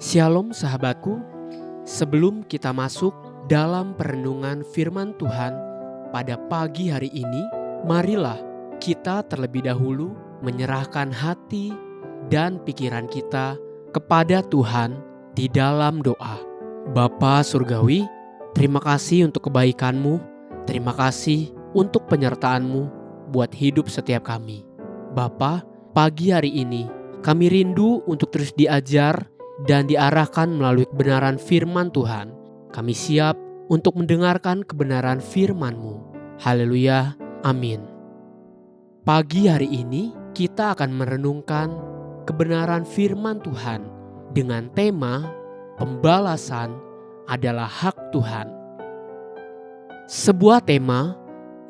Shalom sahabatku, sebelum kita masuk dalam perenungan firman Tuhan pada pagi hari ini, marilah kita terlebih dahulu menyerahkan hati dan pikiran kita kepada Tuhan di dalam doa. Bapa Surgawi, terima kasih untuk kebaikan-Mu, terima kasih untuk penyertaan-Mu buat hidup setiap kami. Bapa, pagi hari ini kami rindu untuk terus diajar dan diarahkan melalui kebenaran firman Tuhan. Kami siap untuk mendengarkan kebenaran firman-Mu. Haleluya, amin. Pagi hari ini kita akan merenungkan kebenaran firman Tuhan dengan tema pembalasan adalah hak Tuhan. Sebuah tema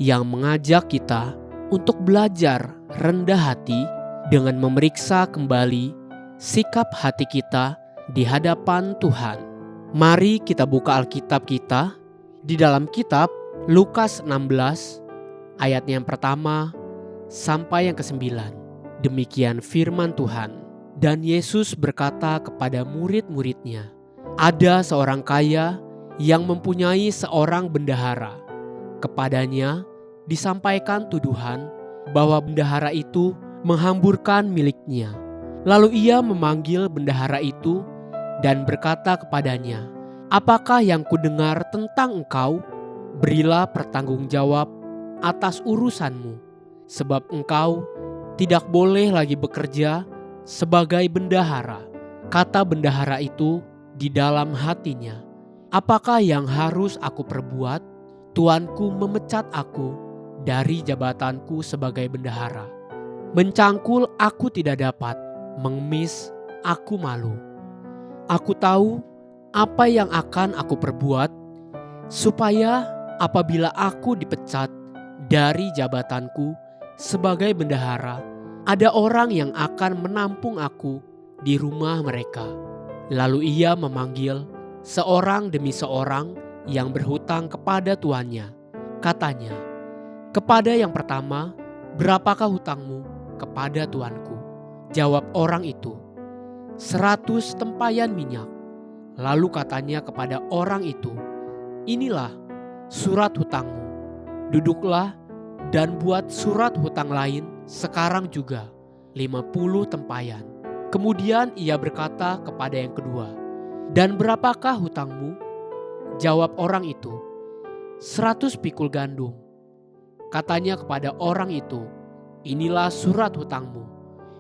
yang mengajak kita untuk belajar rendah hati dengan memeriksa kembali sikap hati kita di hadapan Tuhan. Mari kita buka Alkitab kita di dalam kitab Lukas 16 ayat yang pertama sampai yang ke-9. Demikian firman Tuhan. Dan Yesus berkata kepada murid-muridnya, ada seorang kaya yang mempunyai seorang bendahara. Kepadanya disampaikan tuduhan bahwa bendahara itu menghamburkan miliknya. Lalu ia memanggil bendahara itu dan berkata kepadanya, apakah yang kudengar tentang engkau? Berilah pertanggungjawab atas urusanmu, sebab engkau tidak boleh lagi bekerja sebagai bendahara. Kata bendahara itu di dalam hatinya, apakah yang harus aku perbuat? Tuanku memecat aku dari jabatanku sebagai bendahara. Mencangkul aku tidak dapat, mengemis aku malu. Aku tahu apa yang akan aku perbuat, supaya apabila aku dipecat dari jabatanku sebagai bendahara, ada orang yang akan menampung aku di rumah mereka. Lalu ia memanggil seorang demi seorang yang berhutang kepada tuannya. Katanya, kepada yang pertama, berapakah hutangmu kepada tuanku? Jawab orang itu, 100 tempayan minyak. Lalu katanya kepada orang itu, inilah surat hutangmu. Duduklah dan buat surat hutang lain sekarang juga, 50 tempayan. Kemudian ia berkata kepada yang kedua, dan berapakah hutangmu? Jawab orang itu, 100 pikul gandum. Katanya kepada orang itu, inilah surat hutangmu.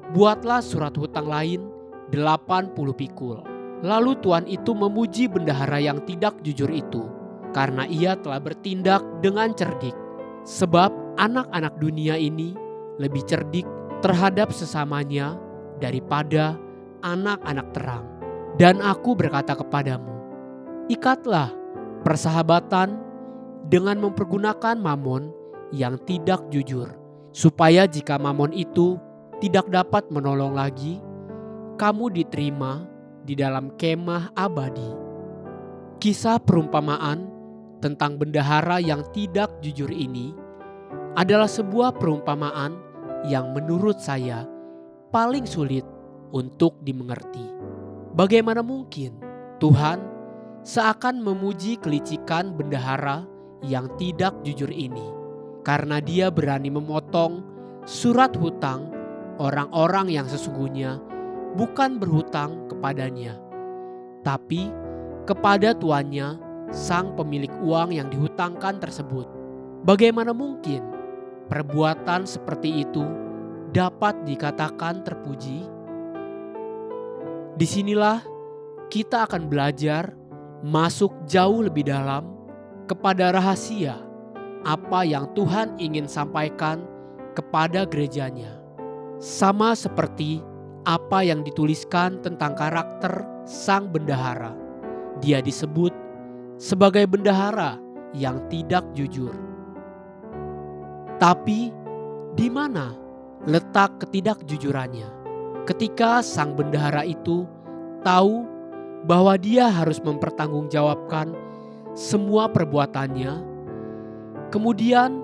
Buatlah surat hutang lain 80 pikul. Lalu tuan itu memuji bendahara yang tidak jujur itu, karena ia telah bertindak dengan cerdik. Sebab anak-anak dunia ini lebih cerdik terhadap sesamanya daripada anak-anak terang. Dan aku berkata kepadamu, ikatlah persahabatan dengan mempergunakan mamon yang tidak jujur, supaya jika mamon itu tidak dapat menolong lagi, kamu diterima di dalam kemah abadi. Kisah perumpamaan tentang bendahara yang tidak jujur ini adalah sebuah perumpamaan yang menurut saya paling sulit untuk dimengerti. Bagaimana mungkin Tuhan seakan memuji kelicikan bendahara yang tidak jujur ini, karena dia berani memotong surat hutang orang-orang yang sesungguhnya bukan berhutang kepadanya, tapi kepada tuannya, sang pemilik uang yang dihutangkan tersebut. Bagaimana mungkin perbuatan seperti itu dapat dikatakan terpuji? Disinilah kita akan belajar masuk jauh lebih dalam kepada rahasia apa yang Tuhan ingin sampaikan kepada gerejanya. Sama seperti apa yang dituliskan tentang karakter sang bendahara. Dia disebut sebagai bendahara yang tidak jujur. Tapi di mana letak ketidakjujurannya? Ketika sang bendahara itu tahu bahwa dia harus mempertanggungjawabkan semua perbuatannya, kemudian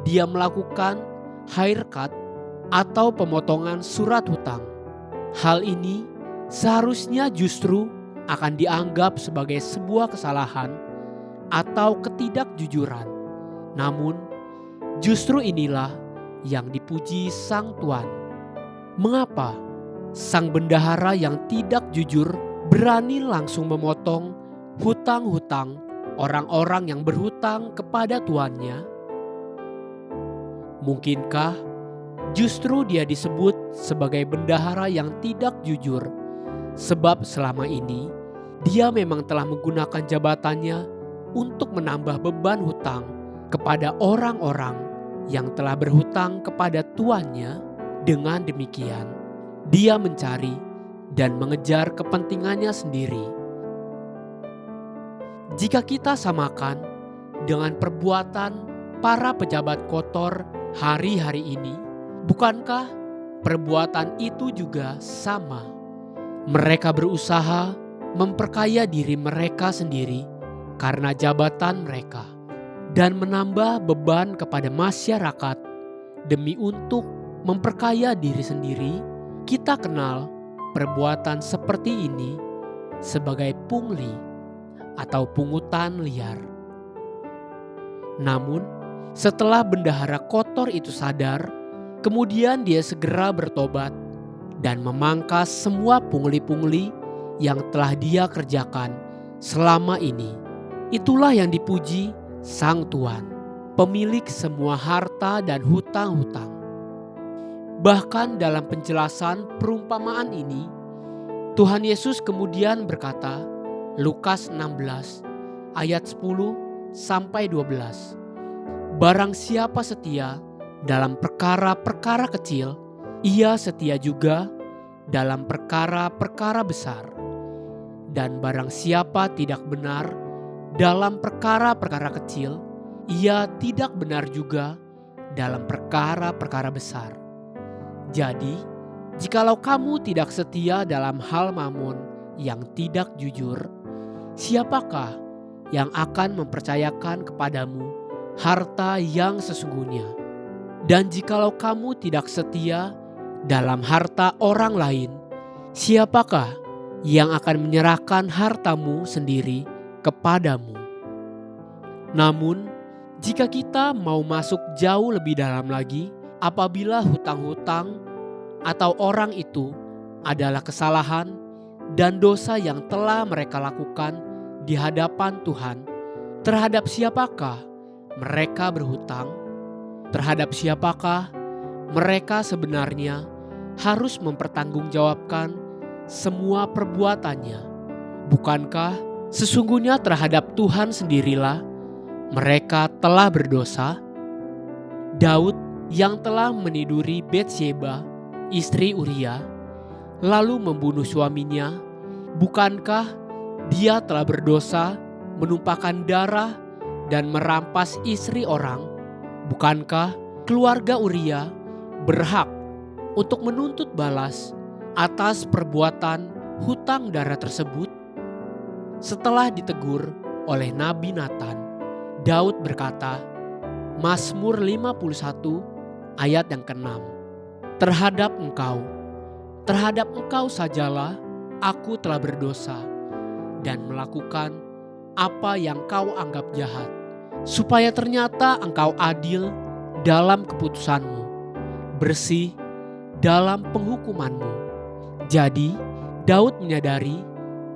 dia melakukan hairkat atau pemotongan surat hutang. Hal ini seharusnya justru akan dianggap sebagai sebuah kesalahan atau ketidakjujuran. Namun, justru inilah yang dipuji Sang Tuan. Mengapa sang bendahara yang tidak jujur berani langsung memotong hutang-hutang orang-orang yang berhutang kepada tuannya? Mungkinkah justru dia disebut sebagai bendahara yang tidak jujur sebab selama ini dia memang telah menggunakan jabatannya untuk menambah beban hutang kepada orang-orang yang telah berhutang kepada tuannya? Dengan demikian, dia mencari dan mengejar kepentingannya sendiri. Jika kita samakan dengan perbuatan para pejabat kotor hari-hari ini, bukankah perbuatan itu juga sama? Mereka berusaha memperkaya diri mereka sendiri karena jabatan mereka dan menambah beban kepada masyarakat demi untuk memperkaya diri sendiri. Kita kenal perbuatan seperti ini sebagai pungli atau pungutan liar. Namun, setelah bendahara kotor itu sadar, kemudian dia segera bertobat dan memangkas semua pungli-pungli yang telah dia kerjakan selama ini. Itulah yang dipuji Sang Tuan, pemilik semua harta dan hutang-hutang. Bahkan dalam penjelasan perumpamaan ini, Tuhan Yesus kemudian berkata, Lukas 16 ayat 10 sampai 12. Barang siapa setia dalam perkara-perkara kecil, ia setia juga dalam perkara-perkara besar. Dan barang siapa tidak benar dalam perkara-perkara kecil, ia tidak benar juga dalam perkara-perkara besar. Jadi, jikalau kamu tidak setia dalam hal mamon yang tidak jujur, siapakah yang akan mempercayakan kepadamu harta yang sesungguhnya? Dan jikalau kamu tidak setia dalam harta orang lain, siapakah yang akan menyerahkan hartamu sendiri kepadamu? Namun, jika kita mau masuk jauh lebih dalam lagi, apabila hutang-hutang atau orang itu adalah kesalahan dan dosa yang telah mereka lakukan di hadapan Tuhan, terhadap siapakah mereka berhutang? Terhadap siapakah mereka sebenarnya harus mempertanggungjawabkan semua perbuatannya? Bukankah sesungguhnya terhadap Tuhan sendirilah mereka telah berdosa? Daud yang telah meniduri Betsyeba, istri Uria, lalu membunuh suaminya, bukankah dia telah berdosa menumpahkan darah dan merampas istri orang? Bukankah keluarga Uria berhak untuk menuntut balas atas perbuatan hutang darah tersebut? Setelah ditegur oleh Nabi Nathan, Daud berkata, Mazmur 51 ayat yang ke-6, terhadap engkau sajalah aku telah berdosa dan melakukan apa yang kau anggap jahat, supaya ternyata engkau adil dalam keputusanmu, bersih dalam penghukumanmu. Jadi Daud menyadari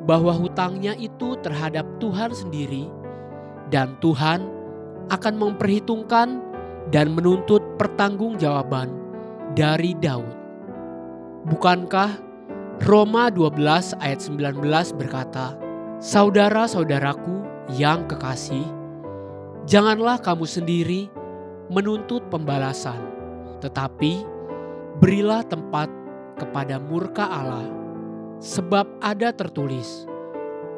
bahwa hutangnya itu terhadap Tuhan sendiri, dan Tuhan akan memperhitungkan dan menuntut pertanggungjawaban dari Daud. Bukankah Roma 12 ayat 19 berkata, saudara-saudaraku yang kekasih, janganlah kamu sendiri menuntut pembalasan, tetapi berilah tempat kepada murka Allah, sebab ada tertulis,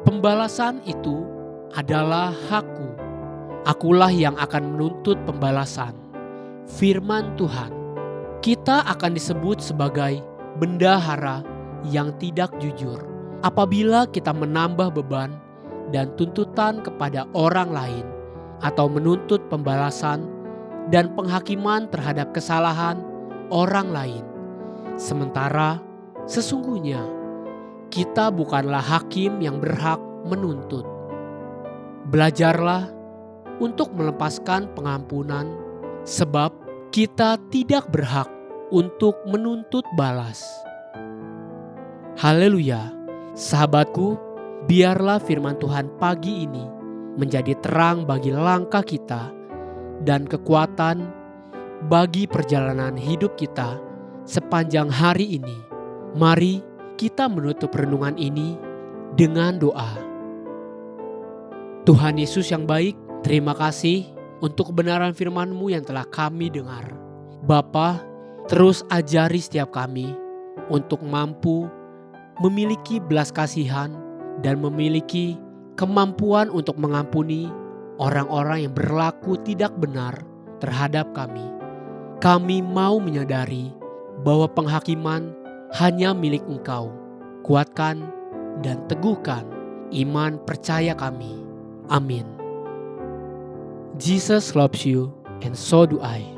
pembalasan itu adalah hakku, akulah yang akan menuntut pembalasan. Firman Tuhan. Kita akan disebut sebagai bendahara yang tidak jujur apabila kita menambah beban dan tuntutan kepada orang lain, atau menuntut pembalasan dan penghakiman terhadap kesalahan orang lain. Sementara sesungguhnya kita bukanlah hakim yang berhak menuntut. Belajarlah untuk melepaskan pengampunan, sebab kita tidak berhak untuk menuntut balas. Haleluya, sahabatku, biarlah firman Tuhan pagi ini menjadi terang bagi langkah kita dan kekuatan bagi perjalanan hidup kita sepanjang hari ini. Mari kita menutup renungan ini dengan doa. Tuhan Yesus yang baik, terima kasih untuk kebenaran firman-Mu yang telah kami dengar. Bapa, terus ajari setiap kami untuk mampu memiliki belas kasihan dan memiliki kemampuan untuk mengampuni orang-orang yang berlaku tidak benar terhadap kami. Kami mau menyadari bahwa penghakiman hanya milik Engkau. Kuatkan dan teguhkan iman percaya kami. Amin. Jesus loves you and so do I.